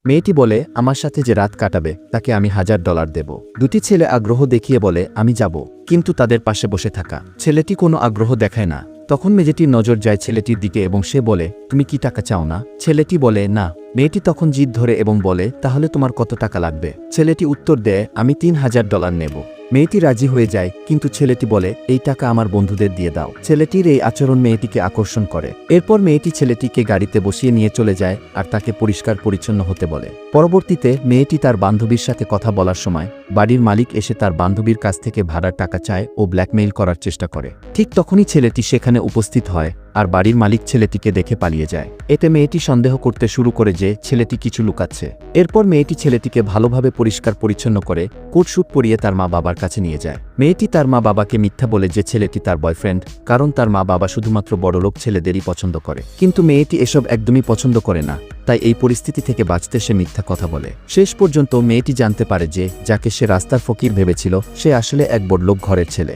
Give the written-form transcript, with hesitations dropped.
মেয়েটি বলে, আমার সাথে যে রাত কাটাবে তাকে আমি $1000 দেব। দুটি ছেলে আগ্রহ দেখিয়ে বলে, আমি যাব। কিন্তু তাদের পাশে বসে থাকা ছেলেটি কোনো আগ্রহ দেখায় না। তখন মেয়েটির নজর যায় ছেলেটির দিকে এবং সে বলে, তুমি কি টাকা চাও না? ছেলেটি বলে, না। মেয়েটি তখন জিদ ধরে এবং বলে, তাহলে তোমার কত টাকা লাগবে? ছেলেটি উত্তর দেয়, আমি $3000 নেব। মেয়েটি রাজি হয়ে যায়, কিন্তু ছেলেটি বলে, এই টাকা আমার বন্ধুদের দিয়ে দাও। ছেলেটির এই আচরণ মেয়েটিকে আকর্ষণ করে। এরপর মেয়েটি ছেলেটিকে গাড়িতে বসিয়ে নিয়ে চলে যায় আর তাকে পরিষ্কার পরিচ্ছন্ন হতে বলে। পরবর্তীতে মেয়েটি তার বান্ধবীর সাথে কথা বলার সময় বাড়ির মালিক এসে তার বান্ধবীর কাছ থেকে ভাড়ার টাকা চায় ও ব্ল্যাকমেইল করার চেষ্টা করে। ঠিক তখনই ছেলেটি সেখানে উপস্থিত হয় আর বাড়ির মালিক ছেলেটিকে দেখে পালিয়ে যায়। এতে মেয়েটি সন্দেহ করতে শুরু করে যে ছেলেটি কিছু লুকাচ্ছে। এরপর মেয়েটি ছেলেটিকে ভালোভাবে পরিষ্কার পরিচ্ছন্ন করে কোটস্যুট পরিয়ে তার মা বাবার কাছে নিয়ে যায়। মেয়েটি তার মা বাবাকে মিথ্যা বলে যে ছেলেটি তার বয়ফ্রেন্ড, কারণ তার মা বাবা শুধুমাত্র বড়লোক ছেলেদেরই পছন্দ করে। কিন্তু মেয়েটি এসব একদমই পছন্দ করে না, তাই এই পরিস্থিতি থেকে বাঁচতে সে মিথ্যা কথা বলে। শেষ পর্যন্ত মেয়েটি জানতে পারে যে যাকে সে রাস্তার ফকির ভেবেছিল সে আসলে এক বড়লোক ঘরের ছেলে।